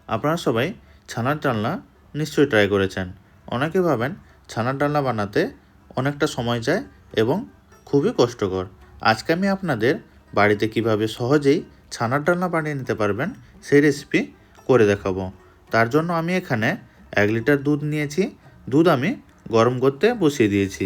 আপনারা সবাই ছানার ডালনা নিশ্চয়ই ট্রাই করেছেন। অনেকে ভাবেন ছানার ডালনা বানাতে অনেকটা সময় যায় এবং খুবই কষ্টকর। আজকে আমি আপনাদের বাড়িতে কিভাবে সহজেই ছানার ডালনা বানিয়ে নিতে পারবেন সেই রেসিপি করে দেখাবো। তার জন্য আমি এখানে 1 লিটার দুধ নিয়েছি। দুধ আমি গরম করতে বসিয়ে দিয়েছি।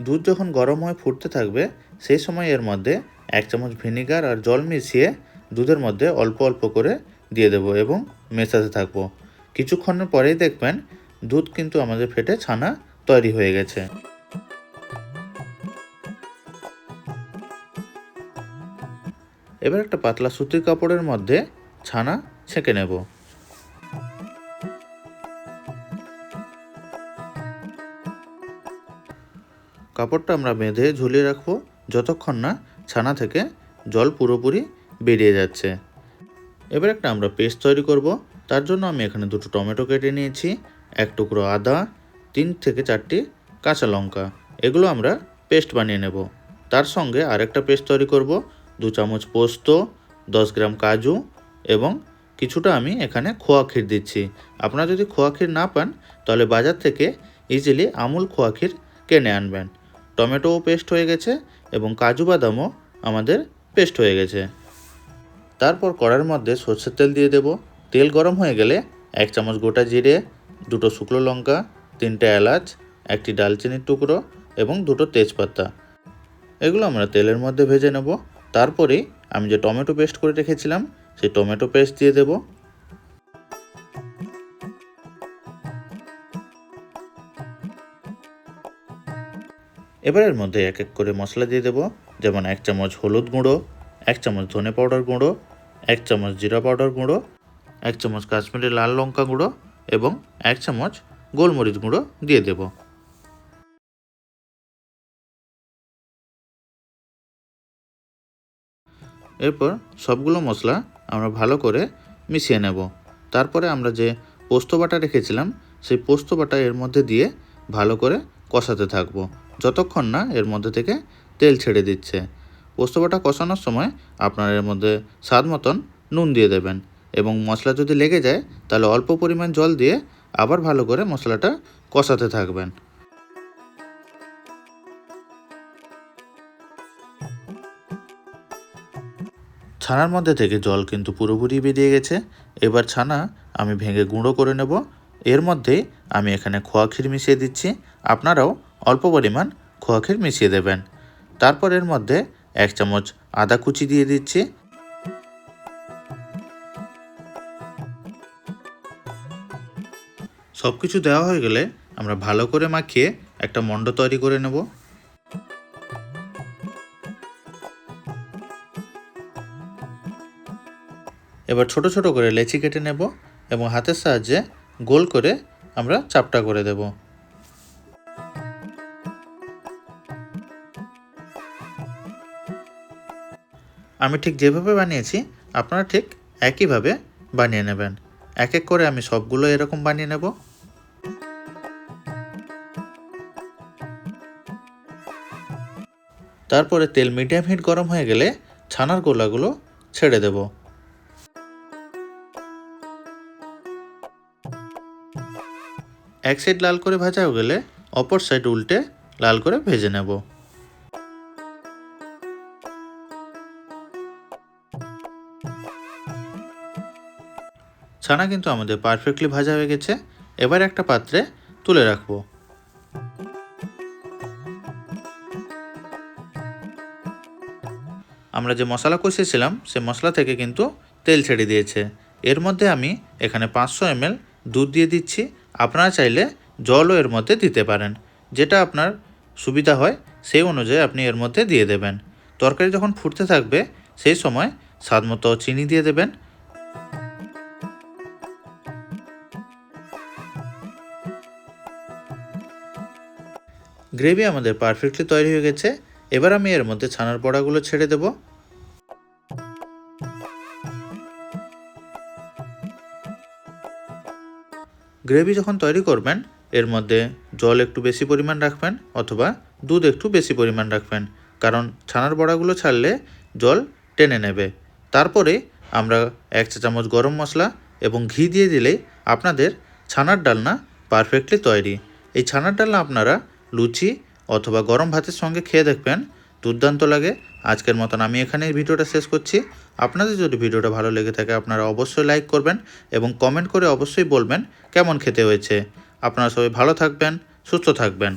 দুধ যখন গরম হয়ে ফুটতে থাকবে সেই সময় এর মধ্যে 1 চামচ ভিনেগার আর জল মিশিয়ে দুধের মধ্যে অল্প অল্প করে দিয়ে দেবো এবং মেশাতে থাকবো। কিছুক্ষণের পরেই দেখবেন দুধ কিন্তু আমাদের ফেটে ছানা তৈরি হয়ে গেছে। এবার একটা পাতলা সুতির কাপড়ের মধ্যে ছানা ছেঁকে নেব। কাপড়টা আমরা বেঁধে ঝুলিয়ে রাখবো যতক্ষণ না ছানা থেকে জল পুরোপুরি বেরিয়ে যাচ্ছে। এবার একটা আমরা পেস্ট তৈরি করব। তার জন্য আমি এখানে 2টো টমেটো কেটে নিয়েছি, 1 টুকরো আদা, 3 থেকে 4টি কাঁচা লঙ্কা। এগুলো আমরা পেস্ট বানিয়ে নেব। তার সঙ্গে আরেকটা পেস্ট তৈরি করব। 2 চামচ পোস্ত, 10 গ্রাম কাজু এবং কিছুটা আমি এখানে খোয়া ক্ষীর দিচ্ছি। আপনারা যদি খোয়া ক্ষীর না পান তাহলে বাজার থেকে ইজিলি আমুল খোয়া ক্ষীর কিনে আনবেন। টমেটোও পেস্ট হয়ে গেছে এবং কাজু বাদামও আমাদের পেস্ট হয়ে গেছে। তারপর কড়াইয়ের মধ্যে সরষের তেল দিয়ে দেব। তেল গরম হয়ে গেলে 1 চামচ গোটা জিরে, 2টো শুকনো লঙ্কা, 3টে এলাচ, 1টি ডালচিনির টুকরো এবং 2টো তেজপাতা, এগুলো আমরা তেলের মধ্যে ভেজে নেব। তারপরেই আমি যে টমেটো পেস্ট করে রেখেছিলাম সেই টমেটো পেস্ট দিয়ে দেব। এবার এর মধ্যে এক এক করে মশলা দিয়ে দেব, যেমন 1 চামচ হলুদ গুঁড়ো, 1 চামচ ধনে পাউডার গুঁড়ো, 1 চামচ জিরা পাউডার গুঁড়ো, 1 চামচ কাশ্মীরি লাল লঙ্কা গুঁড়ো এবং 1 চামচ গোলমরিচ গুঁড়ো দিয়ে দেব। এরপর সবগুলো মশলা আমরা ভালো করে মিশিয়ে নেব। তারপরে আমরা যে পোস্ত বাটা রেখেছিলাম সেই পোস্ত বাটা এর মধ্যে দিয়ে ভালো করে কষাতে থাকব যতক্ষণ না এর মধ্যে থেকে তেল ছেড়ে দিচ্ছে। পোস্ত বাটা কষানোর সময় আপনারা এর মধ্যে স্বাদ মতন নুন দিয়ে দেবেন এবং মশলা যদি লেগে যায় তাহলে অল্প পরিমাণ জল দিয়ে আবার ভালো করে মশলাটা কষাতে থাকবেন। ছানার মধ্যে থেকে জল কিন্তু পুরোপুরি বেরিয়ে গেছে। এবার ছানা আমি ভেঙে গুঁড়ো করে নেব। এর মধ্যেই আমি এখানে খোয়া ক্ষীর মিশিয়ে দিচ্ছি। আপনারাও অল্প পরিমাণ খোয়া ক্ষীর মিশিয়ে দেবেন। তারপর এর মধ্যে 1 চামচ আদা কুচি দিয়ে দিচ্ছি। সব কিছু দেওয়া হয়ে গেলে আমরা ভালো করে মাখিয়ে একটা মণ্ড তৈরি করে নেব। এবার ছোট ছোট করে লেচি কেটে নেব এবং হাতের সাহায্যে গোল করে আমরা চাপটা করে দেব। আমি ঠিক যেভাবে বানিয়েছি আপনারা ঠিক একইভাবে বানিয়ে নেবেন। এক এক করে আমি সবগুলো এরকম বানিয়ে নেব। তারপরে তেল মিডিয়াম হিট গরম হয়ে গেলে ছানার গোলাগুলো ছেড়ে দেব। এক সাইড লাল করে ভাজা হয়ে গেলে অপর সাইড উল্টে লাল করে ভেজে নেব। ছানা কিন্তু আমাদের পারফেক্টলি ভাজা হয়ে গেছে। এবার একটা পাত্রে তুলে রাখবো। আমরা যে মশলা কষিয়েছিলাম সে মশলা থেকে কিন্তু তেল ছেড়ে দিয়েছে। এর মধ্যে আমি এখানে 500 ml দুধ দিয়ে দিচ্ছি। আপনারা চাইলে জলও এর মধ্যে দিতে পারেন, যেটা আপনার সুবিধা হয় সেই অনুযায়ী আপনি এর মধ্যে দিয়ে দেবেন। তরকারি যখন ফুটতে থাকবে সেই সময় স্বাদমতো চিনি দিয়ে দেবেন। গ্রেভি আমাদের পারফেক্টলি তৈরি হয়ে গেছে। এবার আমি এর মধ্যে ছানার বড়াগুলো ছেড়ে দেব। গ্রেভি যখন তৈরি করবেন এর মধ্যে জল একটু বেশি পরিমাণ রাখবেন অথবা দুধ একটু বেশি পরিমাণ রাখবেন। কারণ ছানার বড়াগুলো ছাড়লে জল টেনে নেবে। তারপরে আমরা 1 চা চামচ গরম মশলা এবং ঘি দিয়ে দিলেই আপনাদের ছানার ডালনা পারফেক্টলি তৈরি। এই ছানার ডালনা আপনারা লুচি অথবা গরম ভাতের সঙ্গে খেয়ে দেখবেন, দুর্দান্ত লাগে। আজকের মতন আমি এখানেই ভিডিওটা শেষ করছি। আপনাদের যদি ভিডিওটা ভালো লেগে থাকে আপনারা অবশ্যই লাইক করবেন এবং কমেন্ট করে অবশ্যই বলবেন কেমন খেতে হয়েছে। আপনারা সবাই ভালো থাকবেন, সুস্থ থাকবেন।